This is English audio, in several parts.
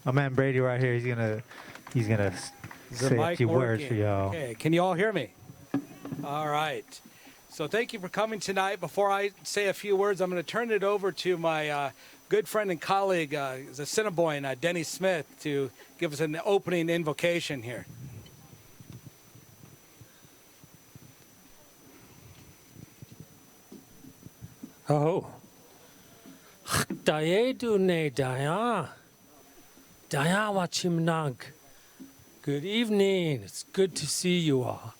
My man Brady right here, he's gonna say a few words for y'all. Okay, can you all hear me? All right. So thank you for coming tonight. Before I say a few words, I'm going to turn it over to my good friend and colleague, the Assiniboine, Denny Smith, to give us an opening invocation here. Oh. Dayedu ne daya. Daya wachimnag. Good evening. It's good to see you all.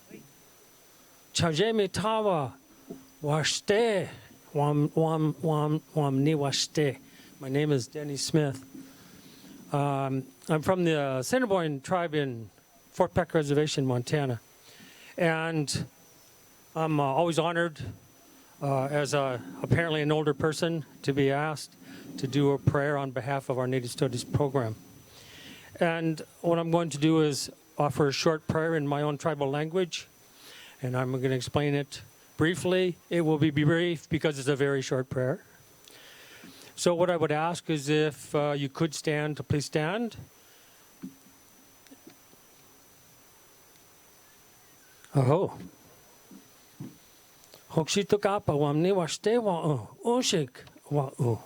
Chajeme tawa washte wam ni washte. My name is Denny Smith. I'm from the Assiniboine tribe in Fort Peck Reservation, Montana. And I'm always honored as apparently an older person to be asked to do a prayer on behalf of our Native Studies program. And what I'm going to do is offer a short prayer in my own tribal language, and I'm going to explain it briefly. It will be brief because it's a very short prayer. So what I would ask is if you could stand, to please stand. Oh. Hokshitukapa wamni washte wa ushik wa u.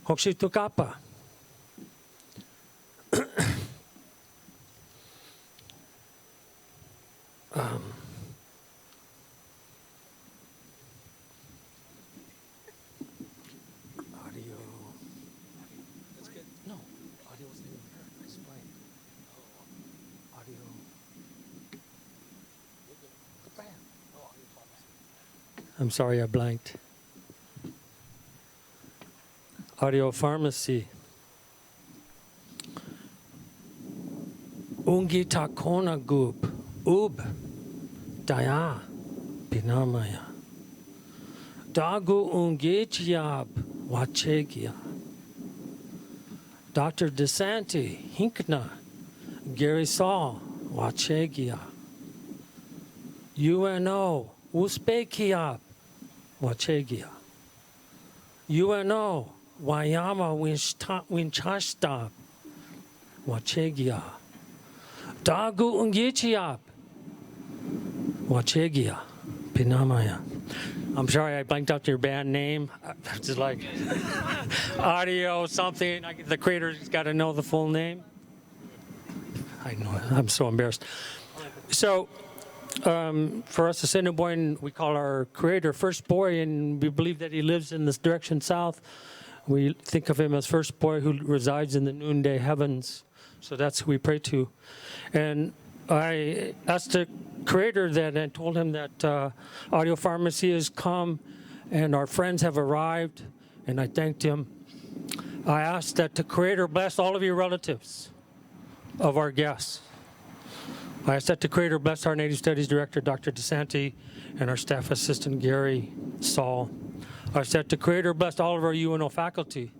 Hokshitukapa. Audio. That's good. No, audio wasn't even here. I explained. Oh, audio. I'm sorry, I blanked. Audiopharmacy. Ungi takona gub. Ub. Daya. Binamaya. Dagu ungichiab. Wachegia. Dr. Santee Hinkna. Gary Saul. Wachegia. UNO. Uzbekiab. Wachegia. UNO. Wayama Winchashtab. Wachegia. Dagu Ungichiab. Wachegia. Pinamaya. I'm sorry I blanked out your band name. Just like audio something. The creator's got to know the full name. I know. I'm so embarrassed. So, for us, Assiniboine, we call our creator First Boy, and we believe that he lives in this direction south. We think of him as First Boy who resides in the noonday heavens. So that's who we pray to. And I asked the creator that and told him that Audiopharmacy has come and our friends have arrived, and I thanked him. I asked that the creator bless all of your relatives of our guests. I asked that the creator bless our Native Studies Director, Dr. Santee, and our staff assistant, Gary Saul. I asked that the creator bless all of our UNO faculty.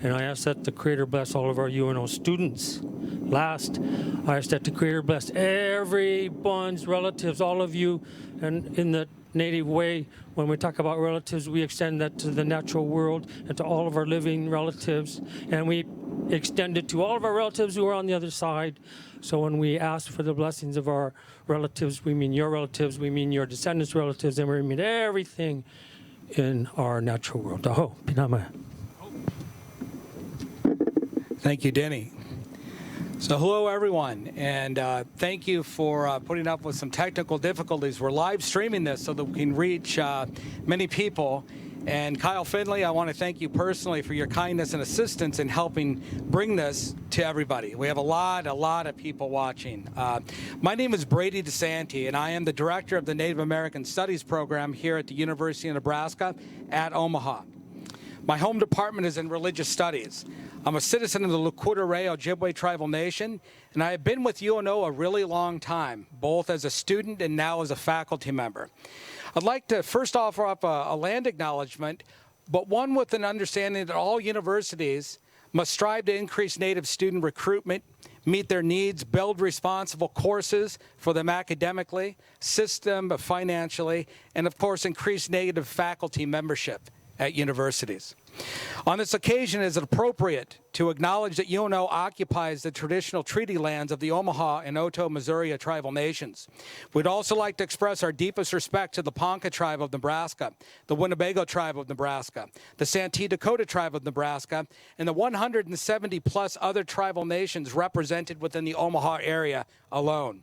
And I asked that the creator bless all of our UNO students. Last, I asked that the creator bless everyone's relatives, all of you. And in the Native way, when we talk about relatives, we extend that to the natural world and to all of our living relatives. And we extend it to all of our relatives who are on the other side. So when we ask for the blessings of our relatives, we mean your relatives, we mean your descendants' relatives, and we mean everything in our natural world. Aho, pinama. Thank you, Denny. So hello, everyone, and thank you for putting up with some technical difficulties. We're live streaming this so that we can reach many people. And Kyle Finley, I want to thank you personally for your kindness and assistance in helping bring this to everybody. We have a lot of people watching. My name is Brady DeSanti, and I am the director of the Native American Studies program here at the University of Nebraska at Omaha. My home department is in religious studies. I'm a citizen of the Lakota-Ray Ojibwe tribal nation, and I have been with UNO a really long time, both as a student and now as a faculty member. I'd like to first offer up a land acknowledgement, but one with an understanding that all universities must strive to increase Native student recruitment, meet their needs, build responsible courses for them academically, assist them financially, and of course increase Native faculty membership at universities. On this occasion, it is appropriate to acknowledge that UNO occupies the traditional treaty lands of the Omaha and Oto Missouri tribal nations. We'd also like to express our deepest respect to the Ponca tribe of Nebraska, the Winnebago tribe of Nebraska, the Santee Dakota tribe of Nebraska, and the 170-plus other tribal nations represented within the Omaha area alone.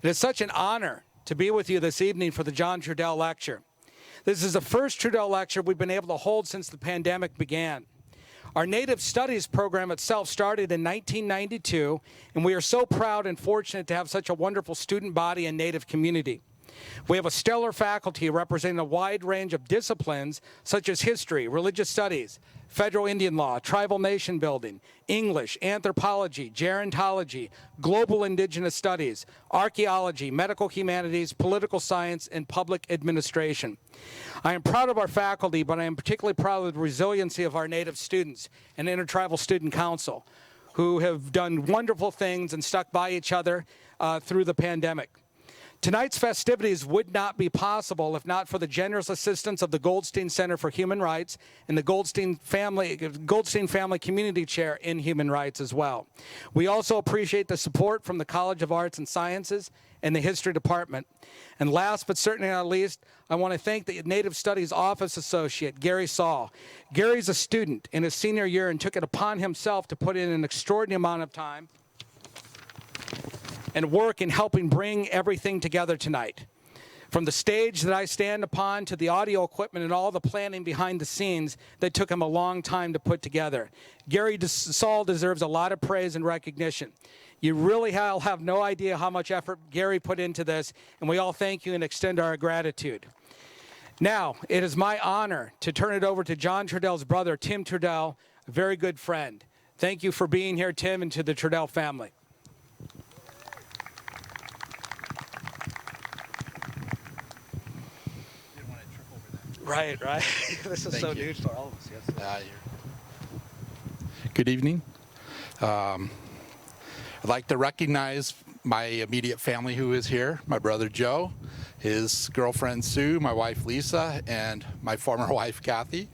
It is such an honor to be with you this evening for the John Trudell Lecture. This is the first Trudell Lecture we've been able to hold since the pandemic began. Our Native Studies program itself started in 1992, and we are so proud and fortunate to have such a wonderful student body and Native community. We have a stellar faculty representing a wide range of disciplines such as history, religious studies, federal Indian law, tribal nation building, English, anthropology, gerontology, global indigenous studies, archaeology, medical humanities, political science, and public administration. I am proud of our faculty, but I am particularly proud of the resiliency of our Native students and Intertribal Student Council, who have done wonderful things and stuck by each other through the pandemic. Tonight's festivities would not be possible if not for the generous assistance of the Goldstein Center for Human Rights and the Goldstein Family Community Chair in Human Rights as well. We also appreciate the support from the College of Arts and Sciences and the History Department. And last but certainly not least, I want to thank the Native Studies Office Associate, Gary Saul. Gary's a student in his senior year and took it upon himself to put in an extraordinary amount of time and work in helping bring everything together tonight. From the stage that I stand upon to the audio equipment and all the planning behind the scenes that took him a long time to put together. Gary Saul deserves a lot of praise and recognition. You really have no idea how much effort Gary put into this, and we all thank you and extend our gratitude. Now, it is my honor to turn it over to John Trudell's brother, Tim Trudell, a very good friend. Thank you for being here, Tim, and to the Trudell family. Right. This is so new for all of us. Yes. Good evening. I'd like to recognize my immediate family who is here, my brother Joe, his girlfriend Sue, my wife Lisa, and my former wife Kathy.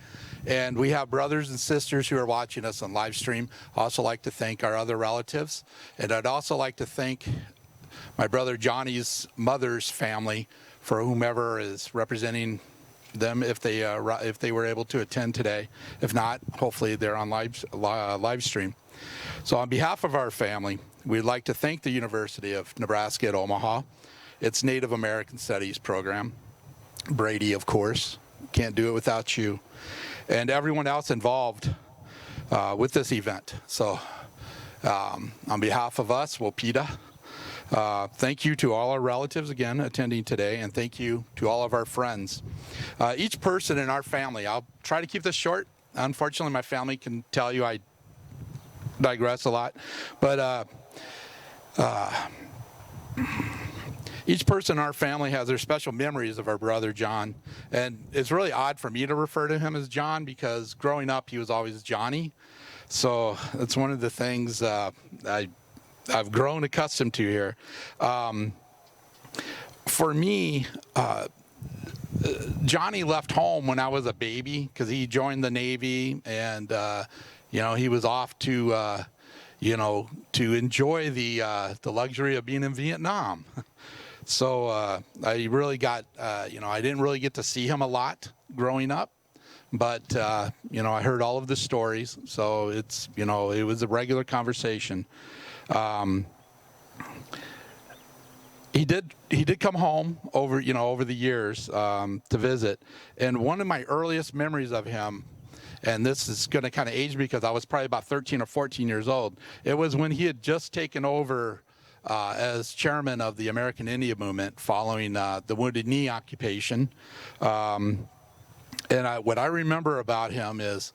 And we have brothers and sisters who are watching us on live stream. I'd also like to thank our other relatives. And I'd also like to thank my brother Johnny's mother's family for whomever is representing them if they were able to attend today. If not, hopefully they're on live stream. So on behalf of our family, we'd like to thank the University of Nebraska at Omaha, its Native American Studies program, Brady, of course, can't do it without you, and everyone else involved with this event. So on behalf of us, Wapita, thank you to all our relatives again attending today, and thank you to all of our friends. Each person in our family, I'll try to keep this short. Unfortunately, my family can tell you I digress a lot, but each person in our family has their special memories of our brother John, and it's really odd for me to refer to him as John because growing up he was always Johnny, so that's one of the things I've grown accustomed to here. For me, Johnny left home when I was a baby because he joined the Navy, and he was off to to enjoy the luxury of being in Vietnam. So I really got I didn't really get to see him a lot growing up, but I heard all of the stories, so it's it was a regular conversation. He did come home over the years to visit, and one of my earliest memories of him, and this is going to kind of age me because I was probably about 13 or 14 years old. It was when he had just taken over as chairman of the American Indian Movement following the Wounded Knee occupation. And what I remember about him is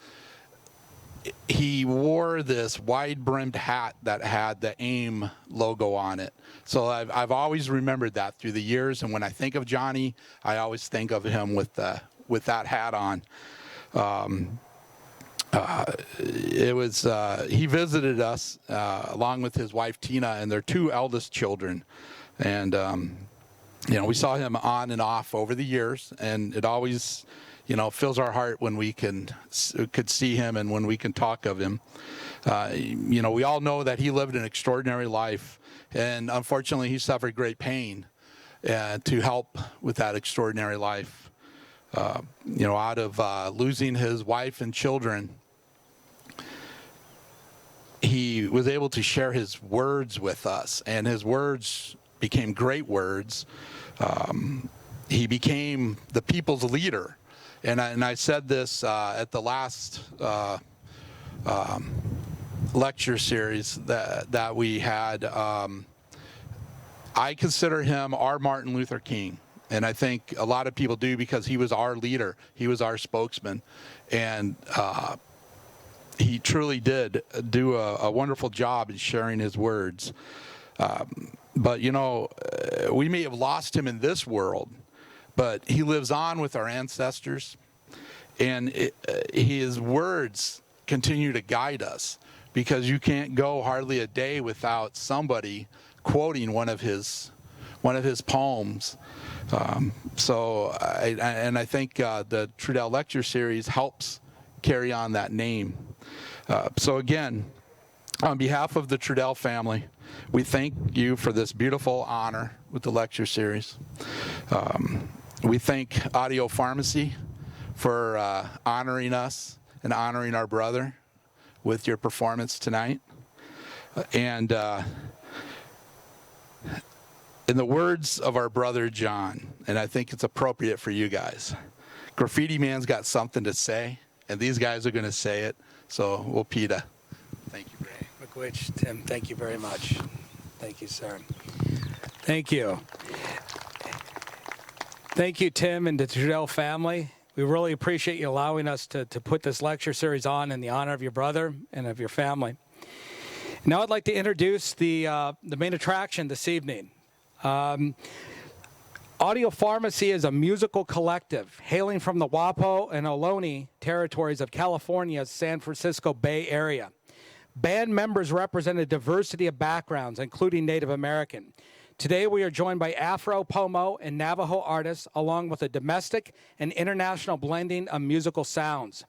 he wore this wide-brimmed hat that had the AIM logo on it. So I've always remembered that through the years, and when I think of Johnny, I always think of him with that hat on. He visited us along with his wife Tina and their two eldest children, and we saw him on and off over the years, and it always fills our heart when we could see him and when we can talk of him. We all know that he lived an extraordinary life, and unfortunately he suffered great pain to help with that extraordinary life. Out of losing his wife and children, he was able to share his words with us, and his words became great words. He became the people's leader. And I said this at the last lecture series that we had. I consider him our Martin Luther King. And I think a lot of people do, because he was our leader. He was our spokesman. And he truly did do a wonderful job in sharing his words. But, we may have lost him in this world, but he lives on with our ancestors. And his words continue to guide us, because you can't go hardly a day without somebody quoting one of his poems. I think the Trudell Lecture series helps carry on that name. So again, on behalf of the Trudell family, we thank you for this beautiful honor with the lecture series. We thank Audiopharmacy for honoring us and honoring our brother with your performance tonight. And in the words of our brother John, and I think it's appropriate for you guys, Graffiti Man's got something to say, and these guys are going to say it. So, Wapita. Thank you. McWitch, Tim, thank you very much. Thank you, sir. Thank you. Thank you, Tim, and the Trudell family. We really appreciate you allowing us to put this lecture series on in the honor of your brother and of your family. Now I'd like to introduce the main attraction this evening. Audiopharmacy is a musical collective hailing from the Wapo and Ohlone territories of California's San Francisco Bay Area. Band members represent a diversity of backgrounds, including Native American. Today we are joined by Afro, Pomo, and Navajo artists, along with a domestic and international blending of musical sounds.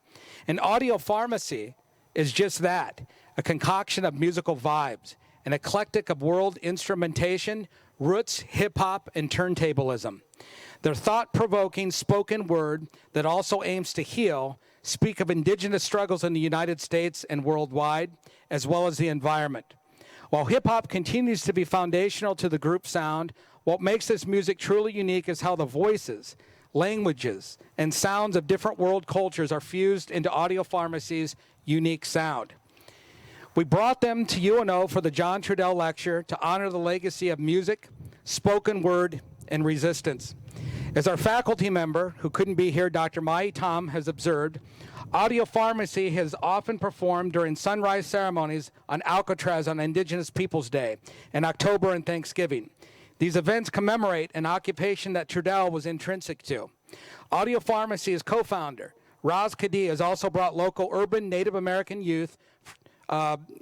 And Audiopharmacy is just that, a concoction of musical vibes, an eclectic of world instrumentation, roots, hip-hop, and turntablism. Their thought-provoking spoken word that also aims to heal speak of indigenous struggles in the United States and worldwide, as well as the environment. While hip-hop continues to be foundational to the group sound, what makes this music truly unique is how the voices, languages, and sounds of different world cultures are fused into Audiopharmacy's unique sound. We brought them to UNO for the John Trudell Lecture to honor the legacy of music, spoken word, and resistance. As our faculty member, who couldn't be here, Dr. Mai Tom, has observed, Audiopharmacy has often performed during sunrise ceremonies on Alcatraz on Indigenous Peoples Day in October and Thanksgiving. These events commemorate an occupation that Trudell was intrinsic to. Audiopharmacy's co-founder, Ras K'Dee, has also brought local urban Native American youth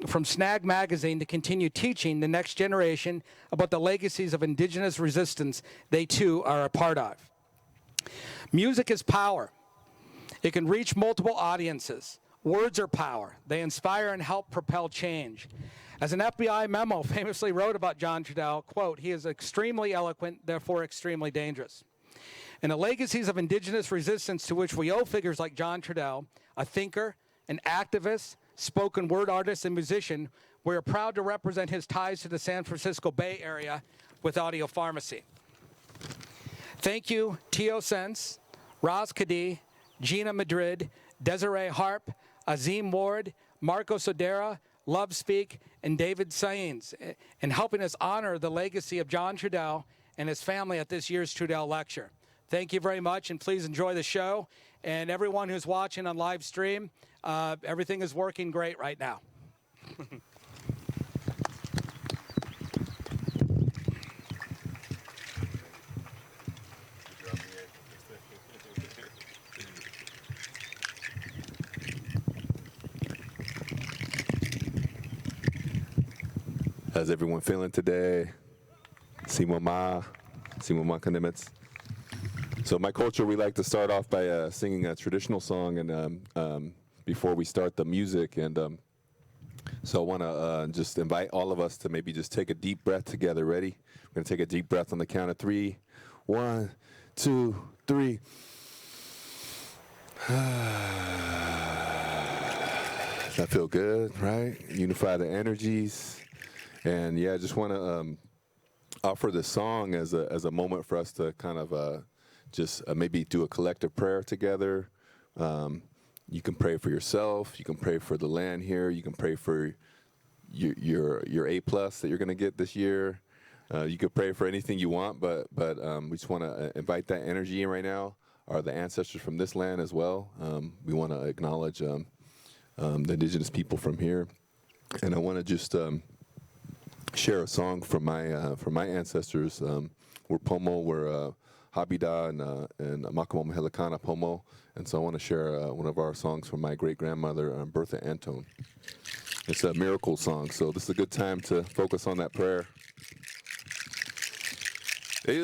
from Snag Magazine to continue teaching the next generation about the legacies of indigenous resistance they too are a part of. Music is power. It can reach multiple audiences. Words are power. They inspire and help propel change. As an FBI memo famously wrote about John Trudell, quote, he is extremely eloquent, therefore extremely dangerous. And the legacies of indigenous resistance to which we owe figures like John Trudell, a thinker, an activist, spoken word artist, and musician, we are proud to represent his ties to the San Francisco Bay Area with Audiopharmacy. Thank you, Tio Sense, Ras K'Dee, Gina Madrid, Desirae Harp, Azim Ward, Marco Sodera, Love Speak, and David Sainz in helping us honor the legacy of John Trudell and his family at this year's Trudell Lecture. Thank you very much, and please enjoy the show. And everyone who's watching on live stream, everything is working great right now. How's everyone feeling today? Simoma Kanemets. So my culture, we like to start off by singing a traditional song, and before we start the music, and so I want to just invite all of us to maybe just take a deep breath together. Ready? We're going to take a deep breath on the count of 3. 1, 2, 3. That feel good, right? Unify the energies. And yeah, I just want to offer this song as a moment for us to kind of just maybe do a collective prayer together. You can pray for yourself. You can pray for the land here. You can pray for your A+ that you're going to get this year. You could pray for anything you want, but we just want to invite that energy in right now. Are the ancestors from this land as well? We want to acknowledge the indigenous people from here, and I want to just share a song from my ancestors. We're Pomo, we're Habida and Makamoma Helikana Pomo, and so I want to share one of our songs from my great grandmother, Bertha Antone. It's a miracle song, so this is a good time to focus on that prayer. Hey,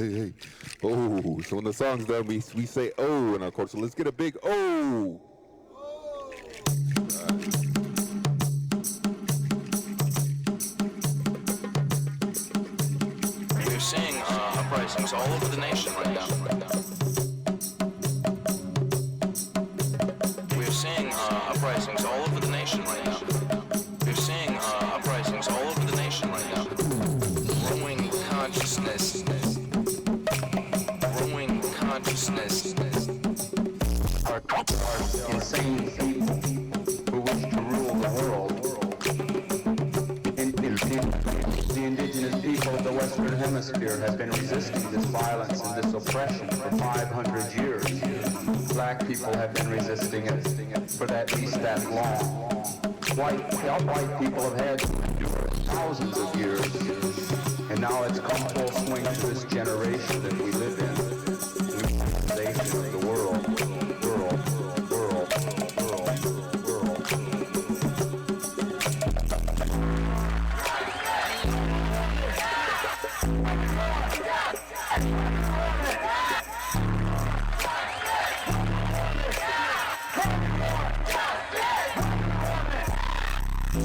hey. So when the song's done, we say "oh" in our chorus. So let's get a big "oh." We're seeing uprisings all over the nation right now. We're seeing uprisings all over the nation right now. We're seeing uprisings all over the nation right now. Growing consciousness. Are insane people who wish to rule the world. The indigenous people of the Western Hemisphere have been resisting this violence and this oppression for 500 years. Black people have been resisting it for at least that long. White people have had to endure it thousands of years. And now it's come full swing to this generation that we live in. The It's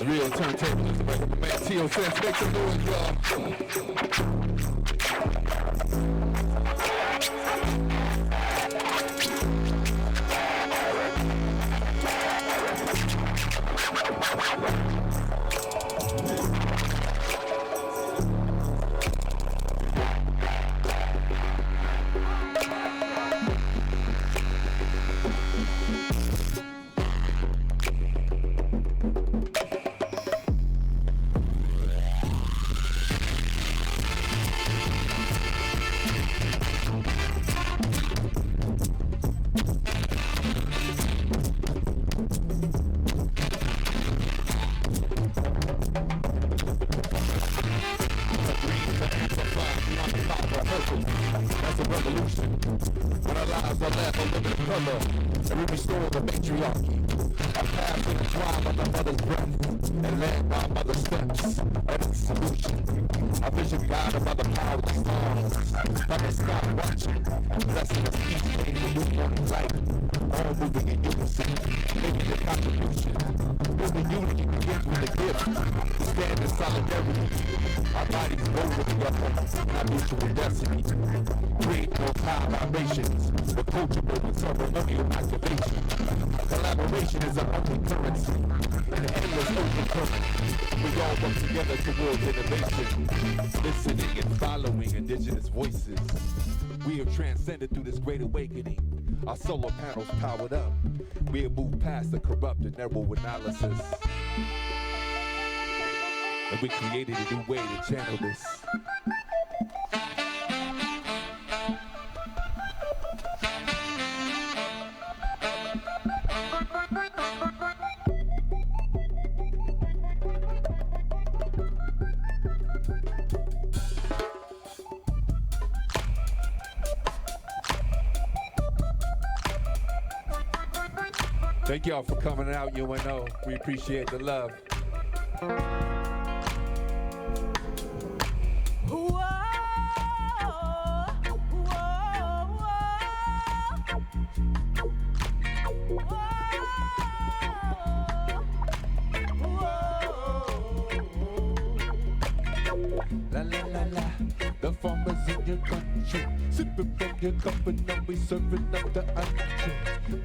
real turntablism, right? My man T.O. says, make some noise, y'all. That's a revolution. When our lives are left a living color, and we restore the matriarchy. Our paths intertwine on my mother's breath, and land by mother's steps. And it's a solution. Our vision guided by the power of the stars. Never stop watching. Blessing us each day with new morning light. All moving in unison, making a contribution. Building unity begins with a gift. We stand in solidarity. Our bodies roll together, our mutual destiny. Create more high vibrations, with cultural and ceremonial activation. Collaboration is our only currency, an endless open current. We all work together towards innovation. Listening and following indigenous voices. We have transcended through this great awakening. Our solar panels powered up. We have moved past the corrupt and narrow analysis. And we created a new way to channel this. Thank y'all for coming out, UNO. We appreciate the love. La la la la, the farmers in your country, sipping from your cup and now we serving up the entree.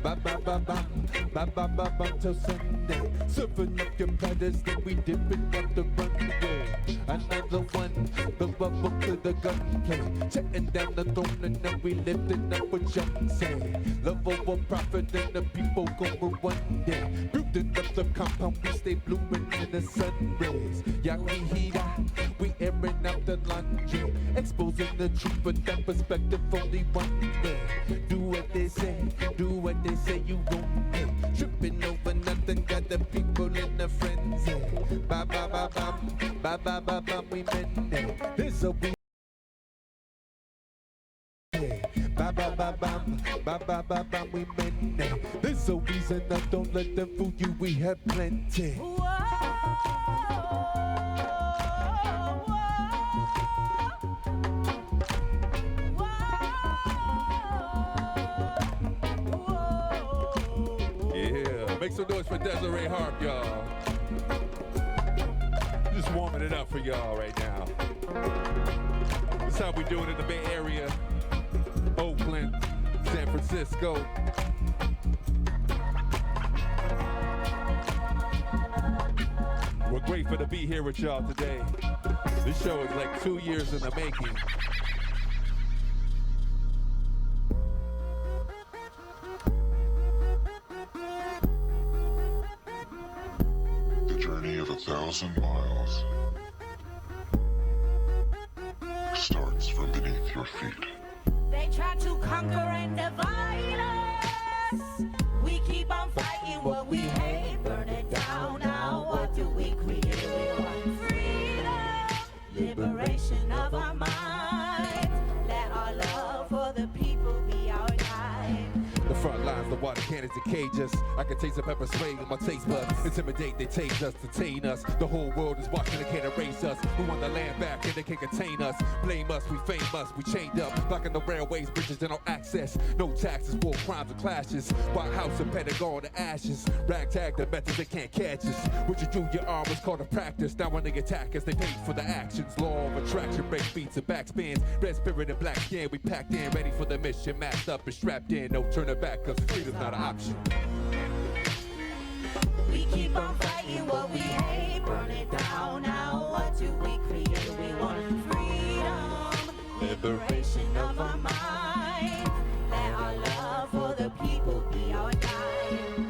Ba ba ba ba, ba ba ba ba till Sunday, serving up your platters, then we dipping up the runway. Another one, the rubber to the gunplay, chatting down the throne and now we lifting up what John say. Love over profit and the people go one day. Building up the compound, we stay blooming in the sun rays. Yakihida, we airing out the laundry, exposing the truth, but that perspective only one way. Do what they say you won't pay. Tripping over nothing, got the people in a frenzy. Ba ba ba bam, ba ba ba bam, we mend it. This will be. Ba ba ba bam, ba ba ba bam, we mend it. There's a reason I don't let them fool you, we have plenty. Make some noise for Desirae Harp, y'all. Just warming it up for y'all right now. That's how we doing in the Bay Area, Oakland, San Francisco. We're grateful to be here with y'all today. This show is like 2 years in the making. Of 1,000 miles starts from beneath your feet. They try to conquer and divide us. We keep on fighting what we hate, burn it down. Now what do we create? We want freedom, liberation of our minds. Let our love for the people be The water cannons that cage us. I can taste the pepper spray on my taste buds. Intimidate, they tase us, detain us. The whole world is watching, they can't erase us. We want the land back and they can't contain us. Blame us, we fame us, we chained up. Blocking the railways, bridges, and no access. No taxes, war crimes and clashes. White House and Pentagon to ashes. Ragtag the methods, they can't catch us. What you do, your arm is called a practice. Now when they attack us, they pay for the actions. Law of attraction, break beats and backspins. Red spirit and black skin, we packed in, ready for the mission. Masked up and strapped in, no turning back, cause freedom's not an option. We keep on fighting what we hate, burn it down. Now what do we create? We want freedom, liberation of our minds. Let our love for the people be our guide.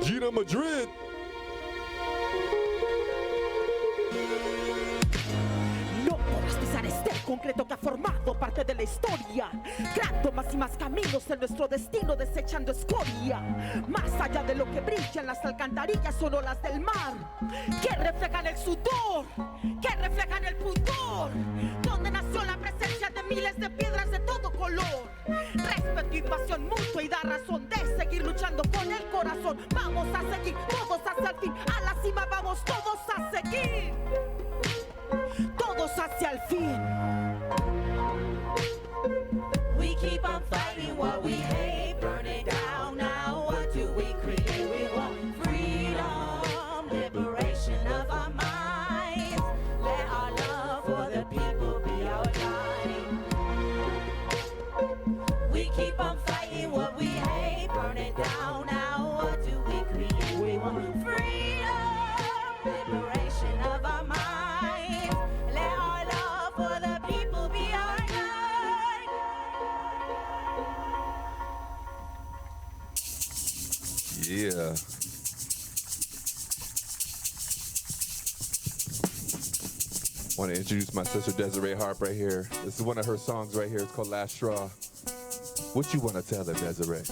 Gina Madrid. No podrás pisar este concreto que ha formado parte de la historia, creando más y más caminos en nuestro destino, desechando escoria. Más allá de lo que brillan las alcantarillas son olas del mar, que reflejan el sudor, que reflejan el pudor, donde nació la presencia de miles de piedras de todo color. Respeto y pasión mutua y da razón de seguir luchando con el corazón. Vamos a seguir todos hacia el fin, a la cima vamos todos a seguir. Todos hacia el fin. We keep on fighting what we hate, burn it down. Now what do we create? We want freedom, liberation of our minds. Let our love for the people be our guide. We keep on fighting what we hate, burn it down. Now what do we create? We want freedom, liberation of our minds. Yeah. Want to introduce my sister Desirae Harp right here. This is one of her songs right here. It's called Last Straw. What you want to tell her, Desirae?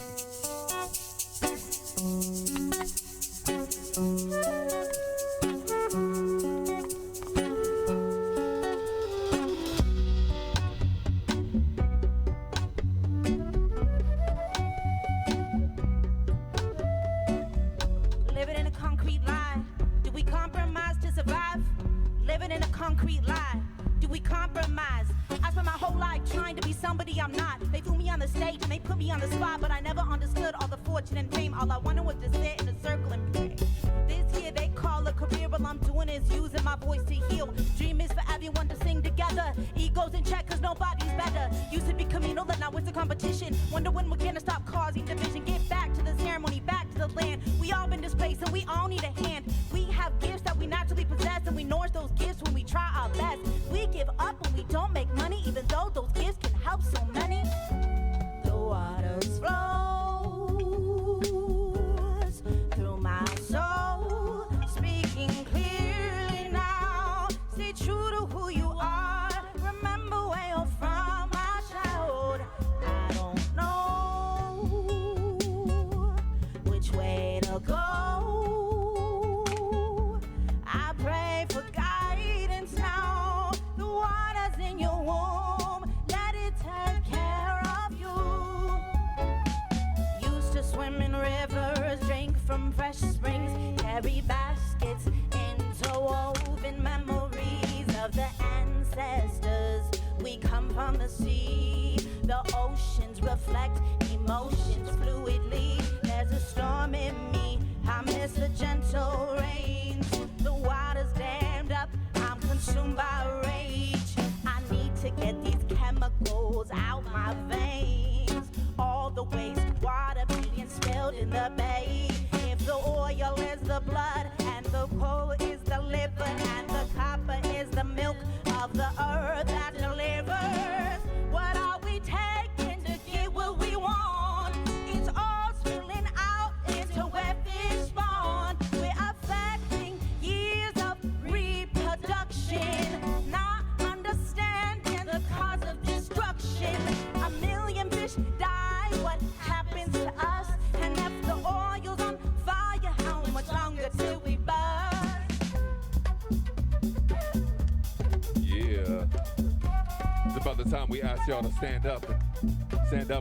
Time we ask y'all to stand up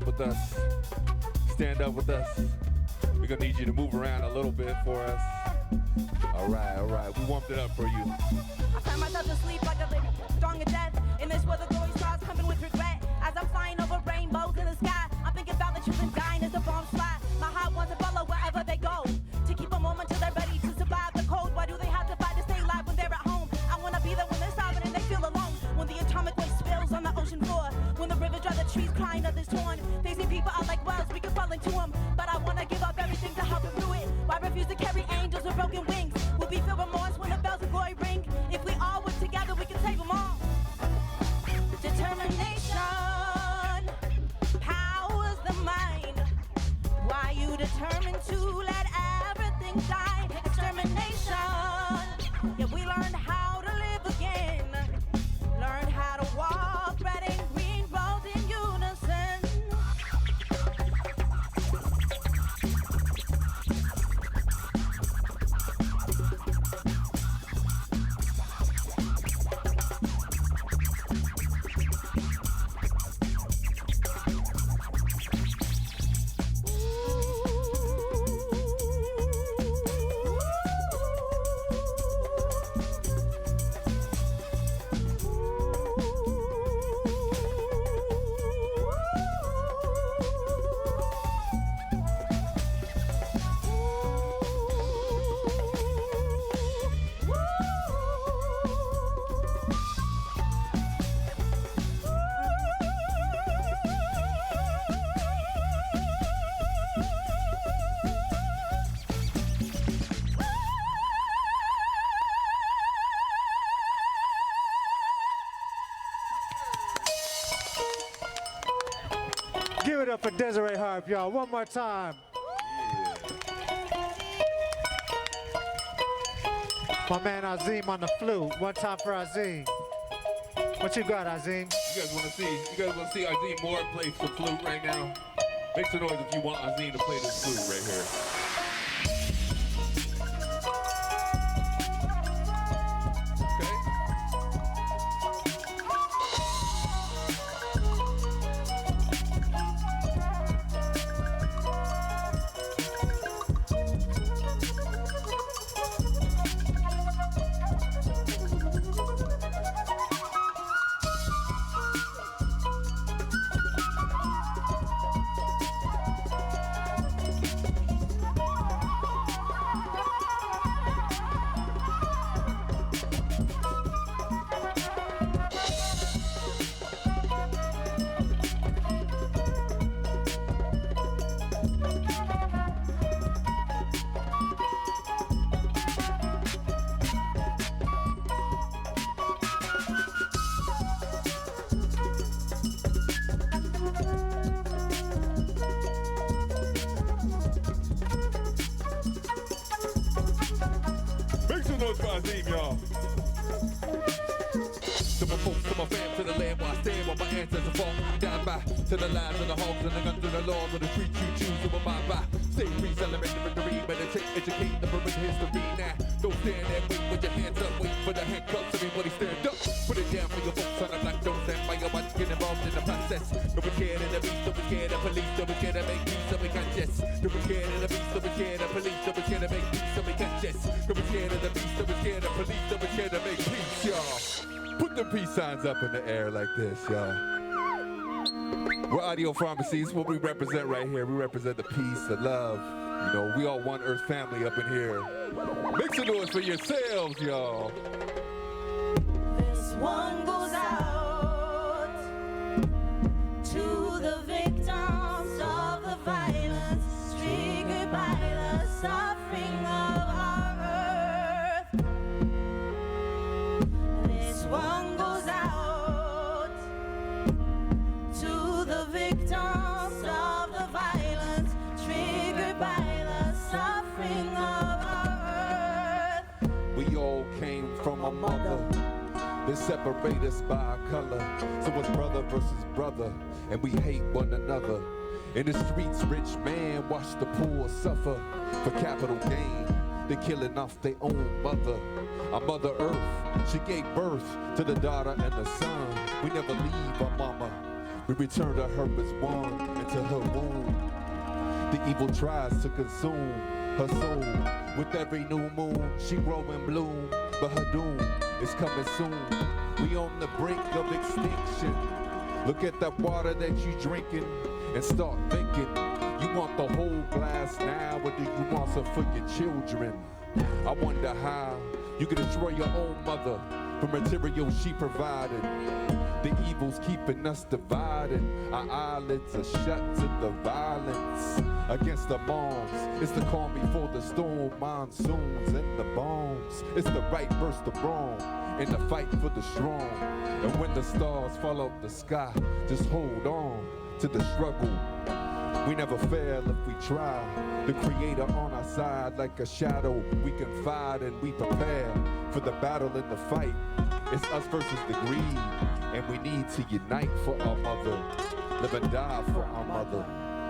with us. stand up with us? We're gonna need you to move around a little bit for us. All right. We warmed it up for you. I find myself asleep like a living strong in death. In this weather, glowing stars coming with regret. As I'm flying over rainbows in the sky, I'm thinking about the truth and dying as the bombs fly. My heart wants to follow wherever they go, to keep them warm until they're ready to survive the cold. Why do they have to fight to stay alive when they're at home? I want to be there when they're starving and they feel alone. When the atomic waste spills on the ocean floor, when the river dry, the trees crying, others torn. They see people out like wells, we can fall into them. But I want to give up everything to help improve it. Why refuse to carry angels with broken wings? We'll be filled with remorse when the bells of glory ring. If we all work together, we can save them all. Determination powers the mind. Why you determined to let everything die? Extermination. Yeah, we learned how to live again. Learned how to walk red and green roads in unison. Give it up for Desirae Harp, y'all. One more time. My man Azim on the flute. One time for Azim. What you got, Azim? You guys want to see Azim Moore play some flute right now? Make some noise if you want Azim to play this flute right here. Azim, y'all. To my folks, to my fam, to the land where I stand, while my ancestors fall down by. To the lives of the hogs and the guns and the laws of the streets you choose to abide by. Stay free, celebrate the victory, meditate, educate the purpose of history now. Don't stand there, wait with your hands up, wait for the handcuffs, everybody stand up. Put it down for your folks on the black, don't stand by your watch, get involved in the process. Don't be scared of the beast, don't be scared of police, don't be scared of make peace, don't be conscious. Don't be scared of the beast, don't be scared of police, don't be scared of make peace, don't be conscious. Don't be scared of the beast, don't be scared of police, don't be scared of make peace, y'all. Put the peace signs up in the air like this, y'all. We're Audiopharmacy. It's what we represent right here. We represent the peace, the love. You know, we all one Earth family up in here. Make some noise for yourselves, y'all. This one goes out to the victims of the violence triggered by the suffering of our earth. This one goes out to the victims of the violence triggered by the suffering of our earth. We all came from a mother. They separate us by our color. So it's brother versus brother, and we hate one another. In the streets, rich man watch the poor suffer for capital gain. They killing off their own mother. Our Mother Earth, she gave birth to the daughter and the son. We never leave our mama. We return to her as one into her womb. The evil tries to consume her soul. With every new moon, she grow and bloom, but her doom is coming soon. We on the brink of extinction. Look at that water that you drinking and start thinking. You want the whole glass now, or do you want some for your children? I wonder how you can destroy your own mother for material she provided. The evil's keeping us divided. Our eyelids are shut to the violence against the moms. It's the calm before the storm, monsoons and the bombs. It's the right versus the wrong, in the fight for the strong. And when the stars fall out the sky, just hold on to the struggle. We never fail if we try. The creator on our side like a shadow. We can fight and we prepare for the battle and the fight. It's us versus the greed, and we need to unite for our mother. Live and die for our mother.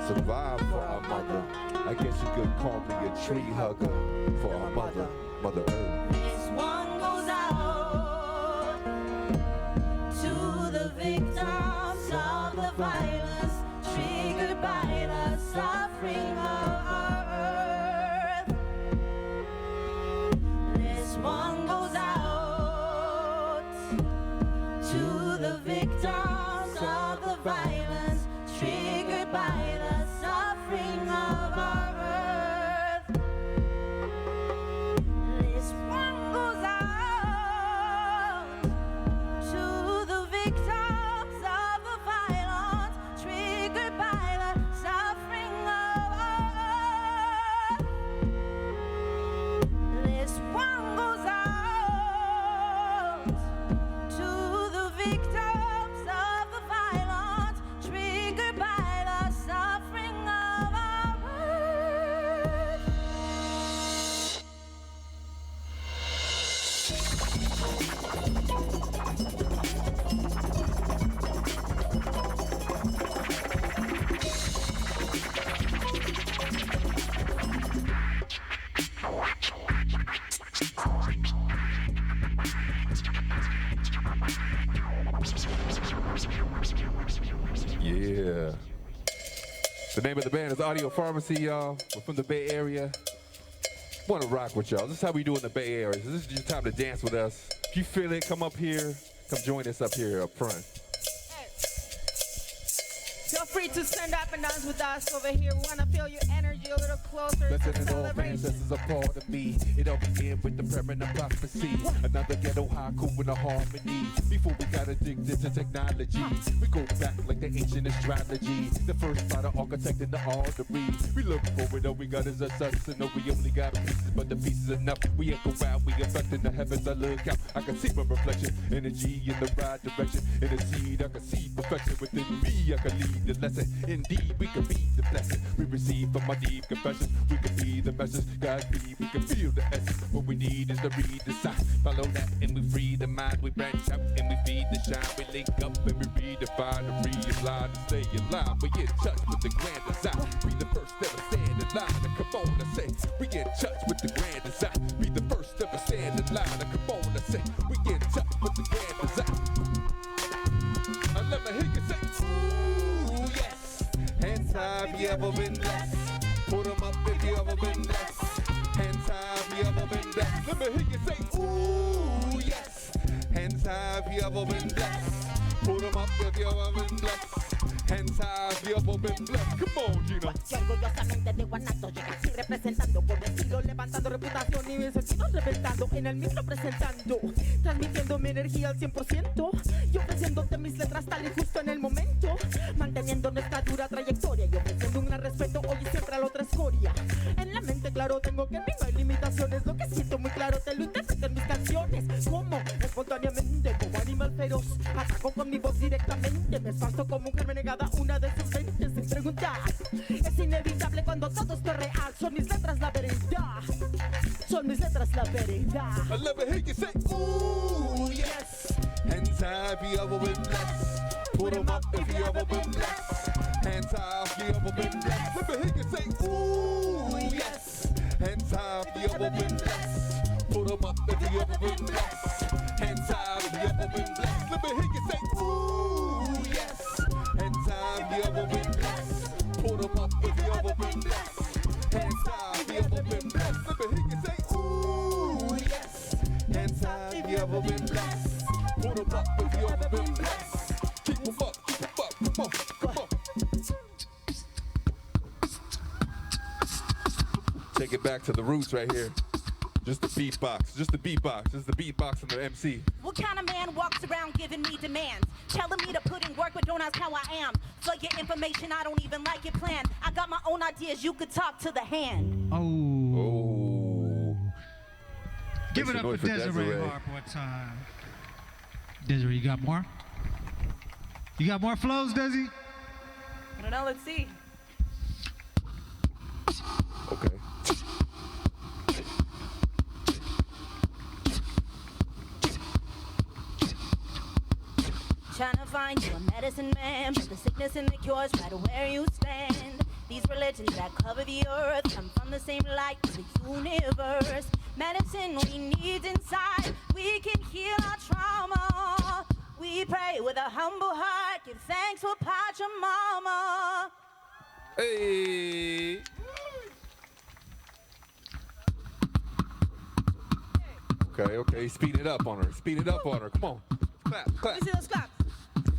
Survive for our mother. I guess you could call me a tree hugger for our mother, Mother Earth. This one goes out to the victims of the violence triggered by the suffering of our earth. This one goes out to the victims of the violence triggered by the suffering of our earth. This one goes out to the victims of the violence triggered by the suffering of our earth. This one goes out to the victims of the violence triggered by the suffering of our earth. Yeah. The name of the band is Audiopharmacy, y'all. We're from the Bay Area. Want to rock with y'all. This is how we do in the Bay Area. So this is your time to dance with us. If you feel it, come up here. Come join us up here up front. Feel free to stand up and dance with us over here. We want to feel your energy a little closer. Blessed It's a and all celebration. ancestors are part of me. It all began with the prayer and the prophecy. Another ghetto haiku with a harmony. Before we got addicted to technology, we go back like the ancient astrology. The first spider architect in the artery. We look forward, all we got is a sun. So no, we only got pieces, but the pieces enough. We echo out, we affect in the heavens. I look out, I can see my reflection. Energy in the right direction. In the seed, I can see perfection within me. I can lead the lesson. Indeed, we can be the blessing we receive from our deep confession. We can be the message God be. We can feel the essence. What we need is to read the sign. Follow that and we free the mind. We branch out and we feed the shine. We link up and we redefine and realign and stay alive. We in touch with the grand design. Be the first ever stand in line. And come on and say, we in touch with the grand design. Be the first ever stand in line. And come on and say, we in touch with the grand design. I let me hear you say, ooh, yes. Hands high, if you ever been blessed. Put them up if you ever been blessed. Hands high, if you ever been blessed. Let me hear you say, ooh, yes. Hands high, if you ever been blessed. Put them up if you ever been blessed. Hands high, if you ever been blessed. Come on, Gina. Yo orgullosamente de Guanato llega así representando por estilo, levantando reputación y mis sentidos reventando en el micro presentando, transmitiendo mi energía al 100% y ofreciéndote mis letras tal y justo en el momento, manteniendo nuestra dura trayectoria y ofreciendo un gran respeto hoy y siempre a la otra escoria. En la mente claro tengo que en mí no hay limitaciones, lo que siento muy claro te lo interpreto en mis canciones, como espontáneamente como animal feroz, ataco con mi voz directamente, me esparzo como un germen negada una de sus mentes sin preguntar. Es inevitable cuando todo esto es real. Son mis letras la verdad. Son mis letras la verdad. I love it, hear you say, ooh, yes. Hands high if you ever been blessed. Put them up if you ever been blessed. Hands high if you ever been blessed. Let me hear you say, ooh, yes. Hands high if you ever been blessed. Put them up if you ever been blessed. Hands high if you ever been blessed. Let me hear you say, ooh, yes. Hands high if you ever been blessed. Put them up if you ever been blessed. take it back to the roots right here. Just the beatbox. Just the beatbox. Just the beatbox and the MC. What kind of man walks around giving me demands? Telling me to put in work, but don't ask how I am. For your information, I don't even like your plan. I got my own ideas, you could talk to the hand. Oh. Give it up for Desirae Harp one time. Desirae, you got more? You got more flows, Desi? I don't know, let's see. Okay. Trying to find you a medicine man, but the sickness and the cure's right where you stand. These religions that cover the earth come from the same light as the universe. Medicine we need inside, we can heal our trauma. We pray with a humble heart, give thanks for Pachamama. Hey. Okay. Speed it up on her. Speed it up on her. Come on. Clap. Let me see those claps.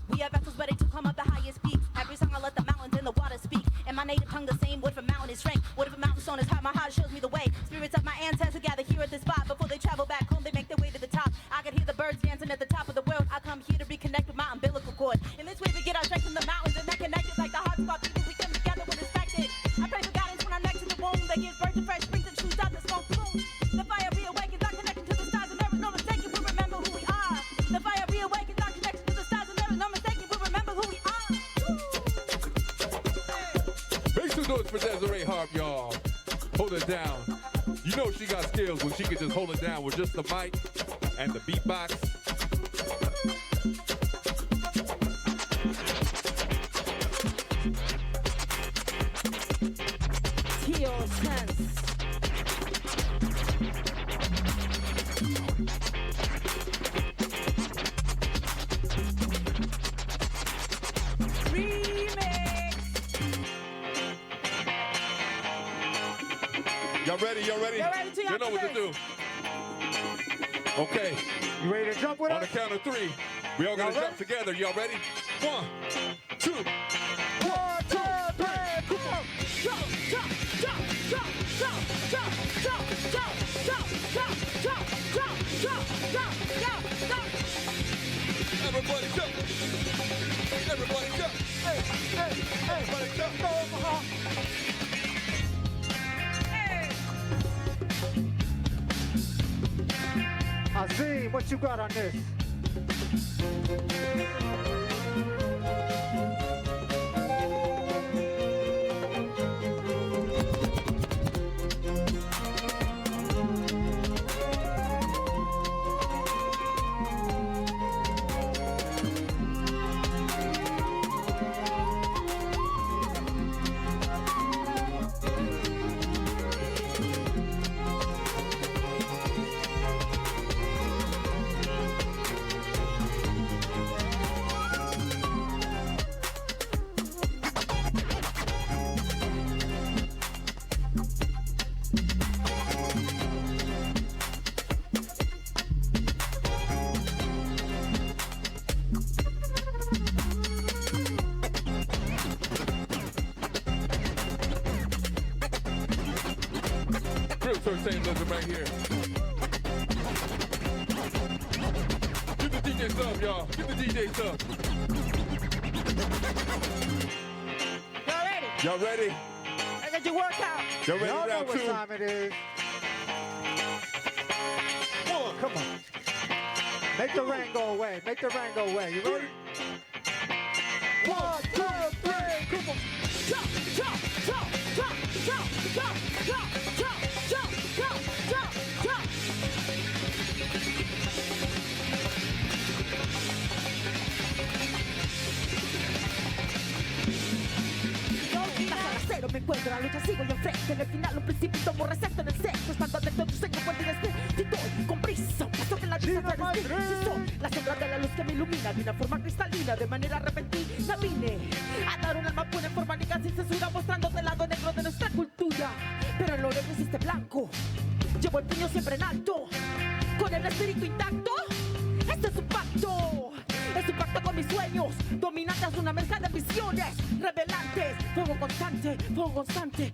We have vessels ready to climb up the highest peaks. Every song I let the mountains and the water speak. In my native tongue the same word for mountain is strength. What if a mountain stone is high? My heart shows me the way. Spirits of my ancestors gather here at this spot. Before they travel back home, they make their way to the top. I can hear the birds dancing at the top of the world. I come here to reconnect with my umbilical cord. In this way we get our strength from the mountains and that connected like the hearts of our people. We come together when respected. I pray for guidance when I'm next in the womb that gives birth to fresh springs and shoots out the smoke plume. The fire reawakens, our connection to the stars, and there is no mistaking. We remember who we are. The fire reawakens, our connection to the stars, and there is no mistaking. We remember who we are. Make some noise for Desirae Harp, y'all. Hold it down. You know she got skills when she can just hold it down with just the mic and the beatbox. Teal sense. Y'all ready? Y'all ready? You know what to do. Okay. You ready to jump with us? On the count of 3. We all gotta jump together. Y'all ready? 1, 2. 1, 2, 3. Come on. Jump, jump, jump, jump, jump, jump, jump, jump, jump, jump, jump, jump, jump, jump, jump, jump. Everybody jump. Everybody jump. Hey, everybody jump. Go Omaha. Azim, what you got on this? Same listen right here. Give the DJ sub, y'all. Give the DJ sub. Y'all ready? Y'all ready? I got your workout. Y'all ready? Y'all know Round what 2. time it is. Come on. Make the rain go away. Make the rain go away. You ready? 1, 2, 3. Come on. Jump, jump, jump, jump, jump, jump, jump, jump, jump, jump, jump, jump. Cero me encuentro, la lucha sigo y enfrente. En el final un principio tomo receso en el sexo. Estando dentro de tu sueño cuando estoy con prisa. Paso que la risa la sombra de la luz que me ilumina. De una forma cristalina, de manera repentina vine a dar un alma pura en forma única sin censura, mostrándote el lado negro de nuestra cultura. Pero el oro resiste blanco. Llevo el puño siempre en alto, con el espíritu intacto. Este es un pacto. Es un pacto con mis sueños, dominantes, una mezcla de visiones revelantes. Fuego constante,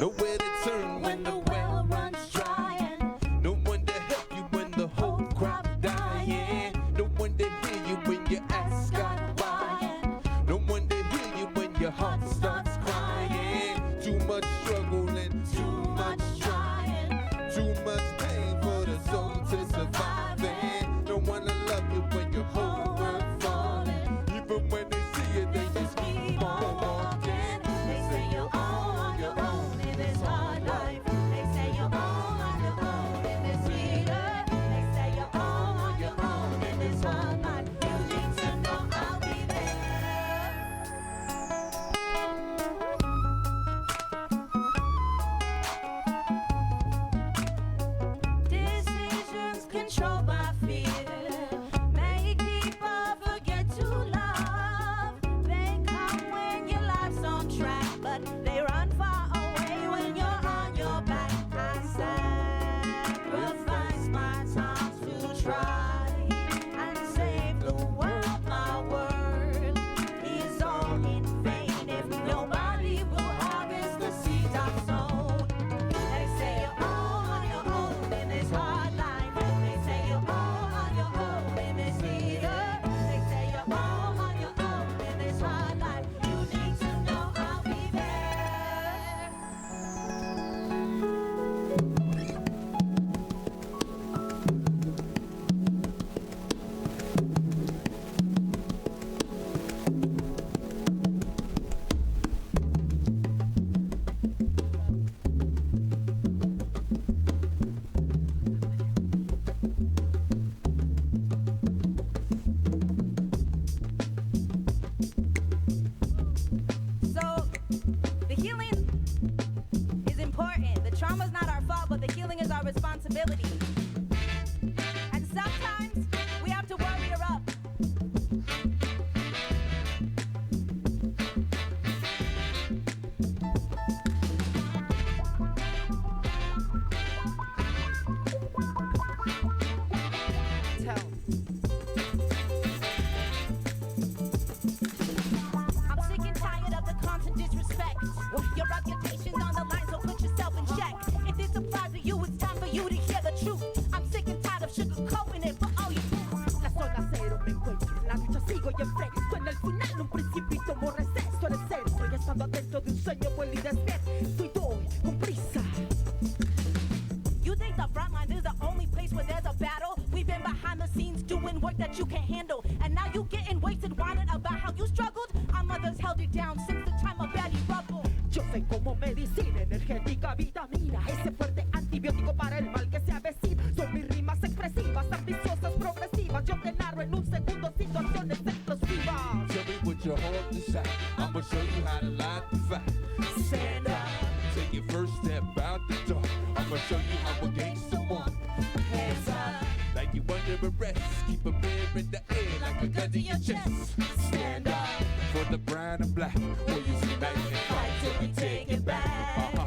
Nowhere to turn when the well runs dry, and no one to help you when the whole crop dying. No one to hear you when you ask God why, and no one to hear you when your heart starts crying. Too much struggle and too much trying, too much pain for the soul to survive. And no one to love you when your whole world falling. Even when they see it, they just keep on walking. They say you're all on your own. This hard life, they say you're all on your own in this sweeter. They say you're all on your own in this hard life. You need to know I'll be there. Your reputation's on the line, so put yourself in check. If this applies to you, it's time for you to hear the truth. I'm sick and tired of sugarcoating it for all you La zona cero me encuentro, en la lucha sigo y enfrento. En el final un principio tomo receso en el centro. Y estando adentro de un sueño vuelo y despierto. Y doy con prisa. You think the front line is the only place where there's a battle? We've been behind the scenes doing work that you can't handle. And now you getting wasted whining about how you struggled? Our mothers held it down since the time of Betty Rubble. Yo soy como medicina energética, vitamina, ese fuerte antibiótico para el mal que se avecina. Son mis rimas expresivas, ambiciosas, progresivas. Yo te narro en un segundo situaciones explosivas. Tell me what your heart desire. I'ma show you how to light the fire. Stand up. Take your first step out the door. I'ma show you how a gangster walk. Hands up. Like you under arrest. Keep a mirror in the air like a gun to your chest. Stand up. For the brown and black. Warriors unite and fight Till we take it back.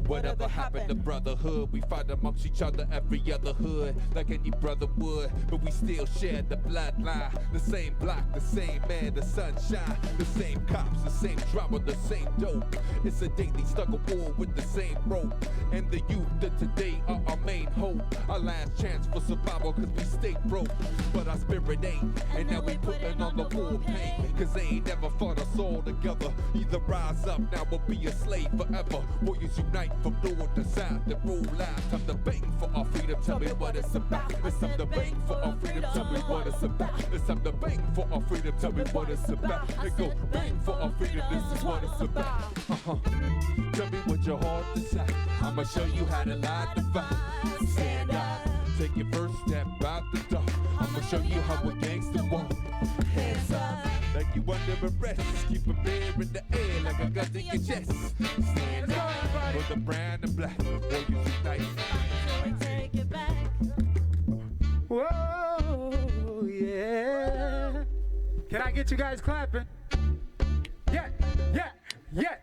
Whatever happened to brotherhood? We fight amongst each other every other hood, like any brother would. But we still share the bloodline, the same block, the same man, the sunshine, the same cops, the same drama, the same dope. It's a daily struggle war with the same rope. And the youth of today are our main hope. Our last chance for survival cause we stay broke. But our spirit ain't, and now we putting on the war paint. Cause they ain't never fought us all together. Either rise up now or be a slave forever. Warriors unite from north to south that rule life. Time to bang for our freedom, tell me what it's about. It's time to bang for our freedom, tell me what it's about. It's time to bang for our freedom, tell me what it's about. And go bang for our freedom, this is what it's about. Tell me what your heart desire. I'ma show you how to light the fire. Stand up, take your first step out the door. I'ma show you how a gangster walk. Hands up. Like you under arrest, keep a mirror in the air like a gun to your chest. Stand up for the brown and black, warriors unite. Till we take it back. Whoa, yeah. Can I get you guys clapping? Yeah, yeah, yeah.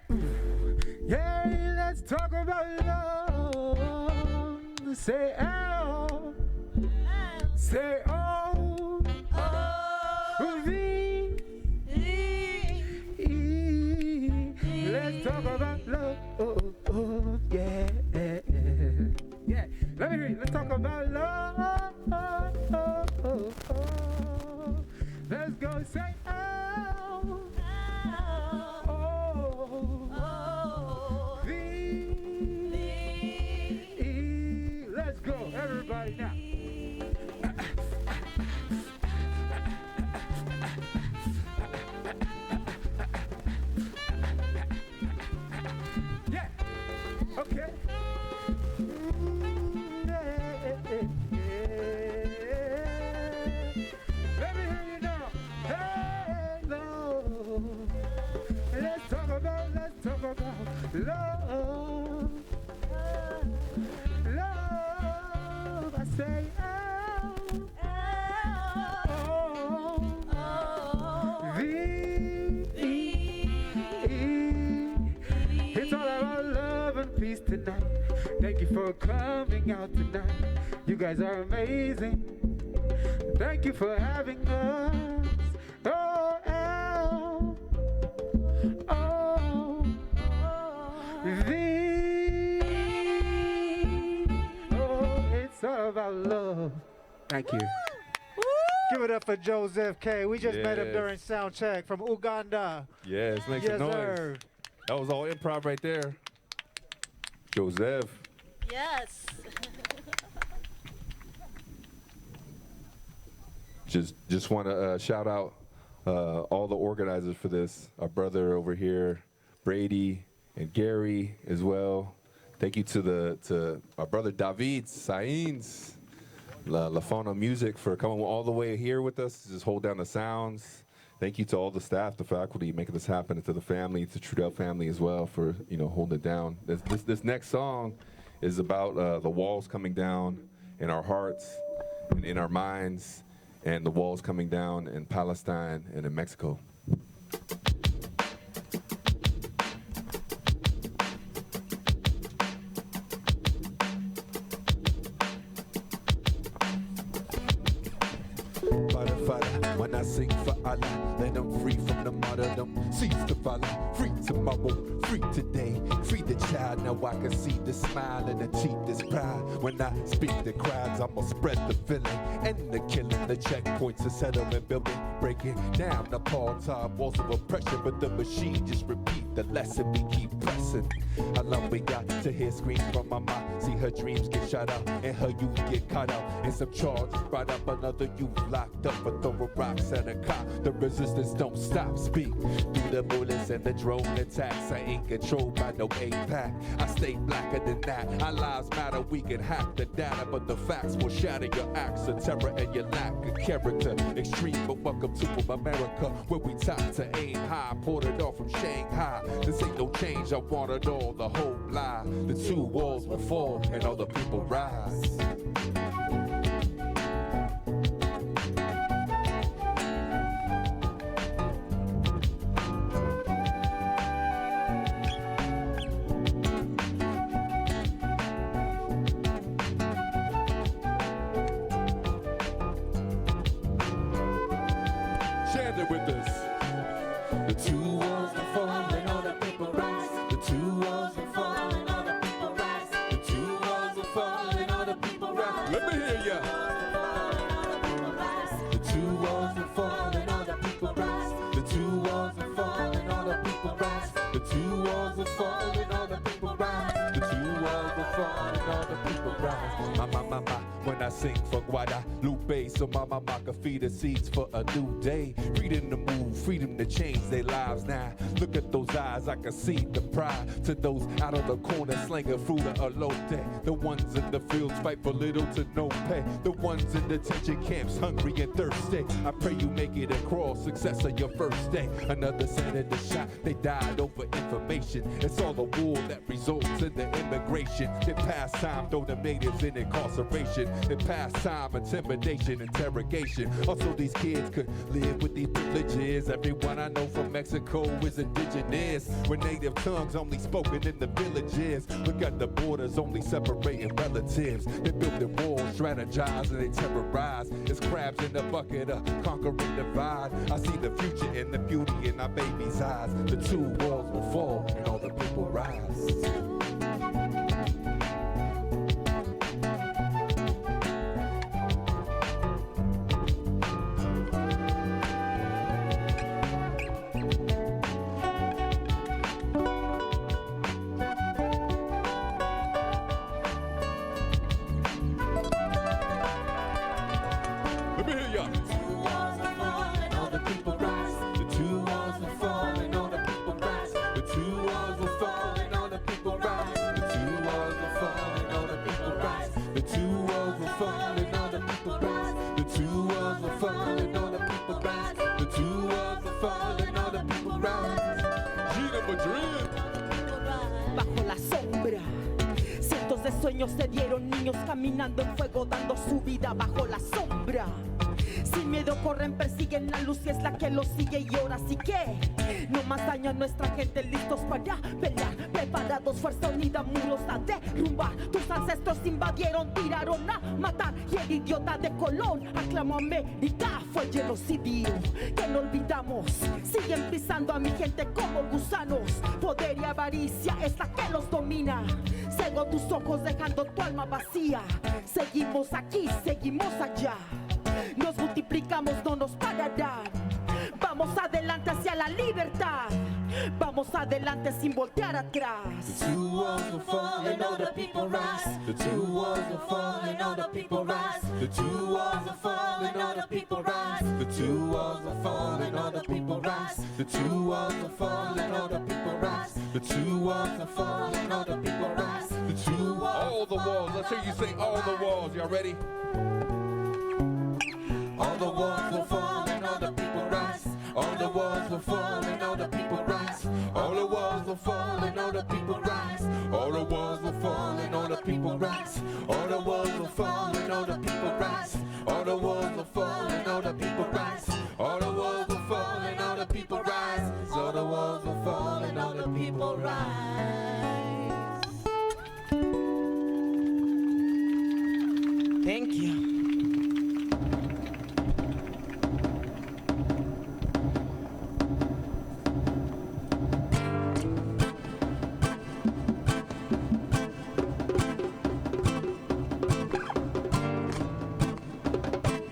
Yeah, let's talk about love. Say oh, say oh, V. Let's talk about love. Oh, yeah, yeah. Let me hear you. Let's talk about love. Let's go say oh, V. Let's go, everybody now. Yeah. Okay. Let me hear you now. Hey, love. Let's talk about love. Love. I say It's all about love and peace tonight. Thank you for coming out tonight. You guys are amazing. Thank you for having us. It's all about love. Thank you. Give it up for Joseph K. We just met him during sound check from Uganda. Yes, make some noise. Sir. That was all improv right there. Joseph. Yes. Just want to shout out all the organizers for this. Our brother over here, Brady, and Gary as well. Thank you to our brother David Sainz, La Fauna Music, for coming all the way here with us to just hold down the sounds. Thank you to all the staff, the faculty, making this happen, and to the family, to Trudell family as well for holding it down. This next song is about the walls coming down in our hearts and in our minds, and the walls coming down in Palestine and in Mexico. When I sing for Allah, let them free from the martyrdom. Cease to follow, free tomorrow, free today. Free the child, now I can see the smile and the teeth is proud. When I speak to crowds, I'ma spread the feeling and the killing. The checkpoints, the settlement building, breaking down the part-time walls of oppression. But the machine just repeat the lesson, we keep pressing. How long we got to hear screams from my mom? See her dreams get shot out and her youth get caught out in some charge. Brought up another youth locked up for throwing rocks at a cop. The resistance don't stop, speak through the bullets and the drone attacks. I ain't controlled by no APAC. I stay blacker than that. Our lives matter, we can hack the data, but the facts will shatter your acts of terror and your lack of character. Extreme, but welcome to America, where we taught to aim high. Poured it off from Shanghai. This ain't no change, I want it all, the whole lie. The two walls will fall and all the people rise. With us. The two walls will fall and all the people rise. The two walls will fall and all the people rise. The two walls will fall and all the people rise. Let me hear ya. The two walls will fall and all the people rise. The two walls will fall and all the people rise. The two walls will fall and all the people rise. The two walls will fall and all the people rise. Ma. When I sing for Guadalupe, so my can feed the seeds for a new day. Freedom to move, freedom to change their lives now. Look at those eyes, I can see the pride. To those out of the corner slinging fruit of elote. The ones in the fields fight for little to no pay. The ones in detention camps hungry and thirsty. I pray you make it across, success of your first day. Another senator shot, they died over information. It's all the war that results in the immigration. They pass time, throw the natives in incarceration. They pass time, intimidation, interrogation. Also these kids could live with these privileges. Everyone I know from Mexico is indigenous, with native tongues only spoken in the villages. Look at the borders only separating relatives. They build their walls, strategize, and they terrorize. It's crabs in the bucket of conquering divide. I see the future in the beauty in our baby's eyes. The two walls will fall and all the people rise. Sueños se dieron, niños caminando en fuego, dando su vida bajo la sombra. Sin miedo corren, persiguen la luz y es la que los sigue. Y ahora sí que no más daña a nuestra gente, listos para pelear, preparados, fuerza unida, muros a derrumbar. Tus ancestros invadieron, tiraron a matar. Y el idiota de Colón aclamó América, fue el genocidio que no olvidamos. Siguen pisando a mi gente como gusanos. Poder y avaricia es la que los domina. Cego tus ojos dejando tu alma vacía. Seguimos aquí, seguimos allá. Nos multiplicamos, no nos pararán. Vamos adelante hacia la libertad. Vamos adelante sin voltear atrás. The two walls will fall and all the people rise. The two walls will fall and all the people rise. The two walls will fall and all the people rise. The two walls will fall and all the people rise. The two walls will fall and all the people rise. The two walls will fall and all the people rise. The two walls. All the walls. Let's hear you say all the walls. Y'all ready? All the walls will fall and all the people rise. All the walls will fall and all the people rise. All the walls will fall and all the people rise. All the walls will fall and all the people rise. All the walls will fall and all the people rise. All the walls will fall and all the people rise. All the walls will fall and all the people rise. All the walls will fall and all the people rise. Thank you.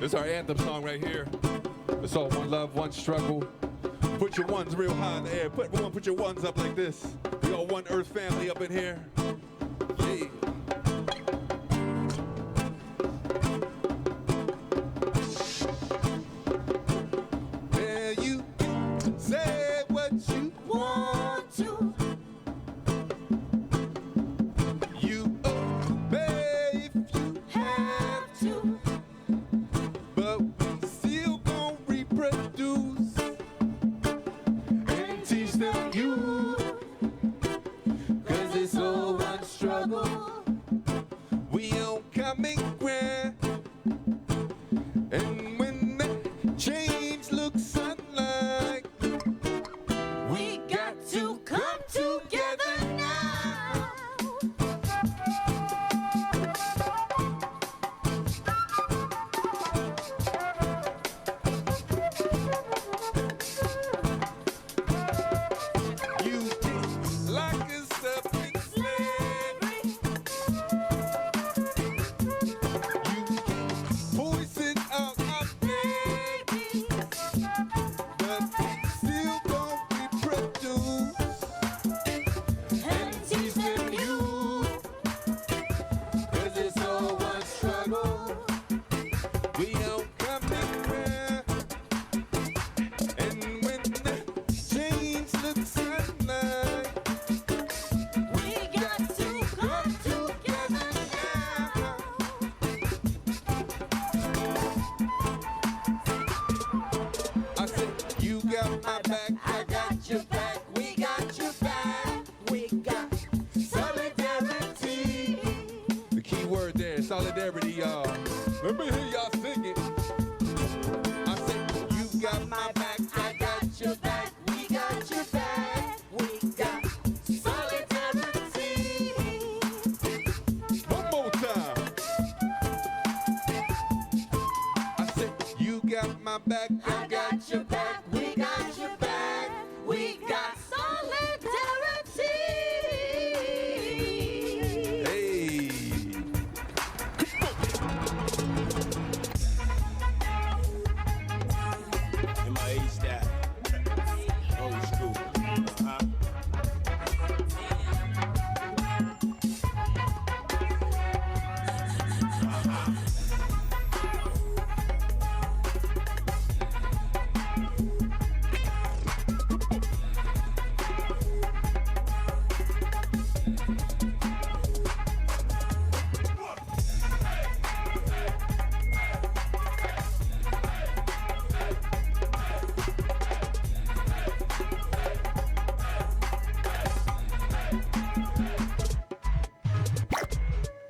This is our anthem song right here. It's all one love, one struggle. Put your ones real high in the air. Put your ones up like this. We all one earth family up in here. Yeah. Yeah, you can say what you want to. You obey if you have to. But we still gon' reproduce and teach them you. Cause it's all one struggle. We on common ground. And when that change looks unlike, we got to come together now. You did lock us up in slavery. You poison out our babies, but we still gon' reproduce and teach them you. Cause it's all one struggle. We on common ground. And when the change looks unlike, we got to come together now. I said, you got my back, I got your back, we got your back, we got solidarity. The key word there, solidarity, y'all. Let me hear y'all sing it. I said, you got my back, I got your back, we got your back, we got solidarity. One more time. I said, you got my back, I got your back, we got your back, we got solidarity. Hey. In my age style. Old school.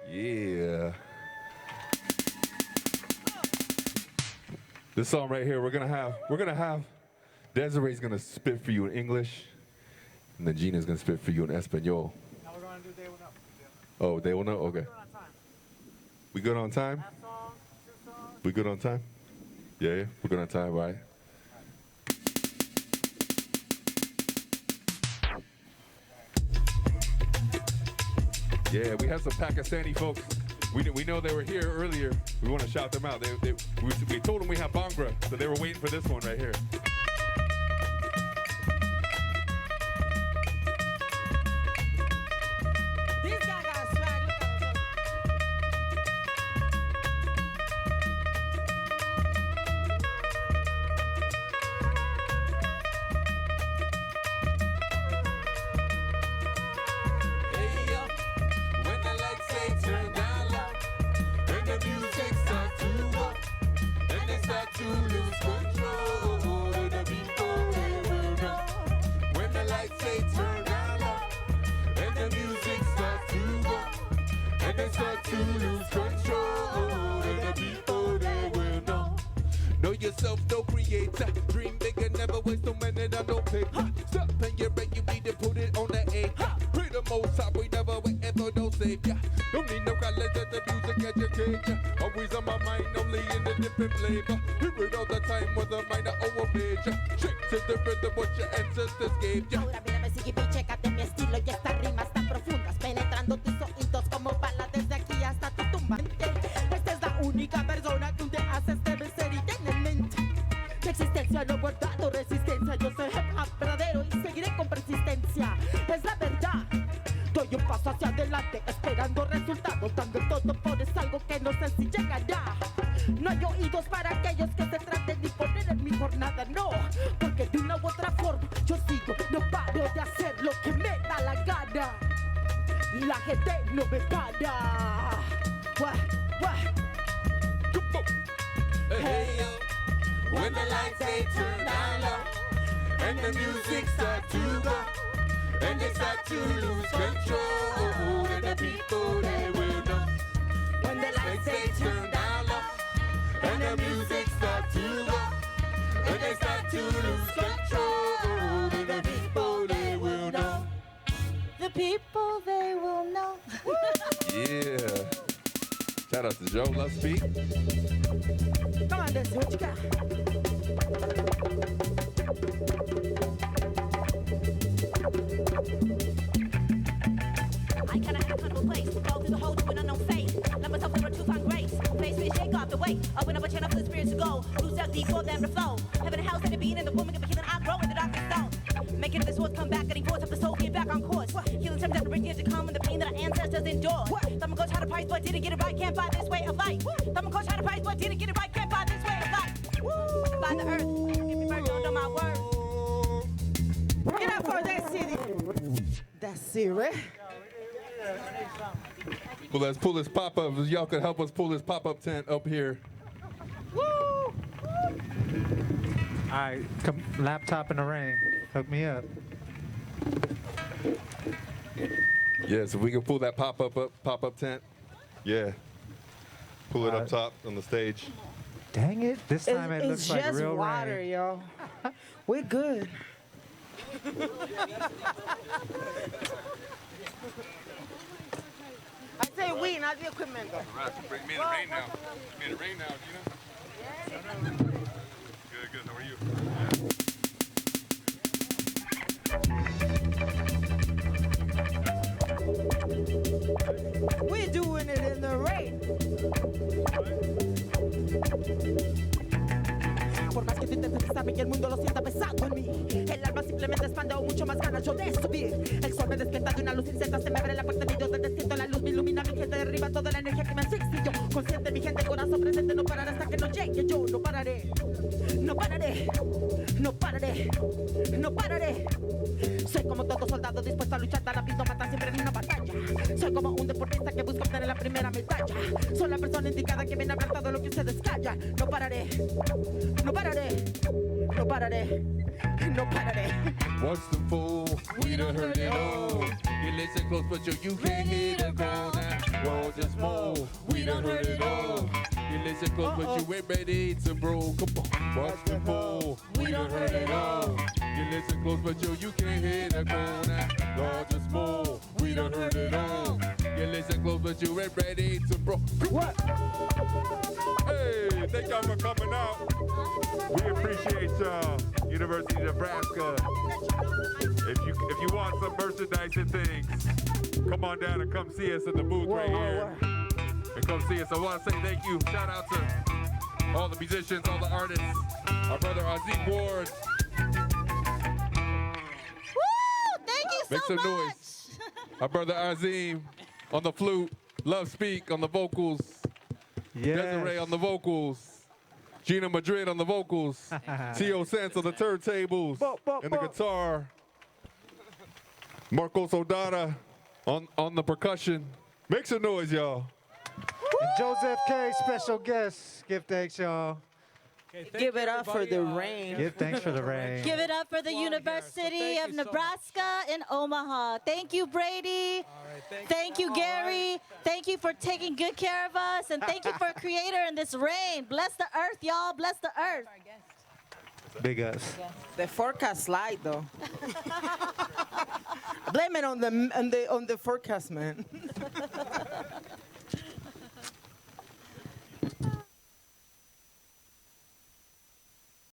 Yeah. This song right here, we're gonna have Desiree's gonna spit for you in English, and then Gina's gonna spit for you in Espanol. Now we're going to do They Will Know. Oh, they will know? Okay. We good on time? We good on time? Yeah, we're good on time, right? Yeah, we have some Pakistani folks. We know they were here earlier. We want to shout them out. We told them we have Bhangra, so they were waiting for this one right here. These guys got swag. Look at them. Hey, yo, when the lights say turn down low, and the music starts to up, and they start to lose control, and the people they will know. When the lights say turn down low, and the music starts to go, and they start to lose control, and the people they will know. Know yourself, no creator. Dream bigger, never waste no minute on no paper. Stop and you're right, you need to put it on the A. Pray the most high, we never wait for no savior. Don't need no college, let the music educate ya. Always on my mind, only in a different flavor. Hear it all the time, whether minor or a major. Shake to the rhythm, what your ancestors gave ya. Ahora mírame, sigue y chécate mi estilo y estas rimas tan profundas, penetrando tus oídos como balas desde aquí hasta tu tumba. Esta es la única persona que un día hace este existencia. Es la verdad. Doy un paso hacia adelante, esperando resultados, dando el todo por es algo que no sé si llegará. No hay oídos para aquellos que se traten de poner en mi jornada, no. Porque de una u otra forma yo sigo, no paro de hacer lo que me da la gana. La gente no me para. Hey, yo, when the lights they turn down low, and the music start to go, and they start to lose control, and the people they will know. When the lights they turn down low, and the music start to go, and they start to lose control, and the people they will know. The people, they will know. Yeah. Shout out to Joe. Let's speak. Come on, Desi, what you got? I kinda had a comfortable place. Go through the hole to an unknown face. Let myself over to find grace. Face me, shake off the weight. Open up a channel for the spirits to go. Lose out deep for them to flow. Heaven and house and the being and the woman can be healing. I grow in the darkest zone. Making this world come back, getting force of the soul, get back on course. Healing sometimes to bring years to come and the pain that our ancestors endured. Thumb coach had a price, but didn't get it right. Can't buy this way of life. Thumb coach had a price, but didn't get it right. Can't buy this way of life. By the earth, give me birth under my word. Get up for that city. Desirae. Well, let's pull this pop-up. Y'all could help us pull this pop-up tent up here. All right, come laptop in the rain. Hook me up. Yes, if we can pull that pop-up tent. Yeah. Pull it up top on the stage. Dang it! This time it looks like real rain. It's just water, yo. We're good. I say we, not the equipment. Made it rain now. Made it rain now, Gina. Good. How are you? We're doing it in the rain. Por más que tú intentes besarme y el mundo lo sienta pesado en mí, el alma simplemente expande o mucho más ganas yo de subir. El sol me despierta de una luz incierta, se me abre la puerta de Dios desde siento la luz me ilumina mi gente, derriba toda la energía que me asfixia. Yo consciente mi gente, corazón presente, no pararé hasta que no llegue. Yo no pararé, no pararé, no pararé, no pararé. Soy como todo soldado dispuesto a luchar, dar la vida, matar siempre en una batalla. Soy como un deportista que busca obtener la primera medalla. Soy la persona indicada que viene a hablar todo lo que ustedes callan. No pararé, no pararé, no pararé, no pararé. Watch the fool, we done heard it all. You listen close, but you can't hear the ground now. Roll just more, we done heard it all. You listen close, but you ain't ready to bro. Come on, watch the fool, we done heard it all. You listen close, but you can't hear the ground now. Roll just more, we done heard it all. You listen close, but you ain't ready to bro. What? Hey, thank y'all for coming out. We appreciate y'all, University of Nebraska. If you want some merchandise and things, come on down and come see us in the booth right here. And come see us. I want to say thank you. Shout out to all the musicians, all the artists. Our brother Azim Ward. Woo! Thank you so Make some much. noise. Our brother Azim on the flute. Love Speak on the vocals. Yes. Desirae on the vocals. Gina Madrid on the vocals. T.O. Sands on the turntables and the guitar. Marcos Odara on the percussion. Make some noise, y'all. And Joseph K, special guest. Give thanks, y'all. Give it up for the rain. Give thanks for the rain. Give it up for the University of Nebraska in Omaha. Thank you, Brady. Thank you, Gary. Thank you for taking good care of us. And thank you for Creator in this rain. Bless the earth, y'all. Bless the earth. Big us. The forecast light, though. Blame it on the forecast, man.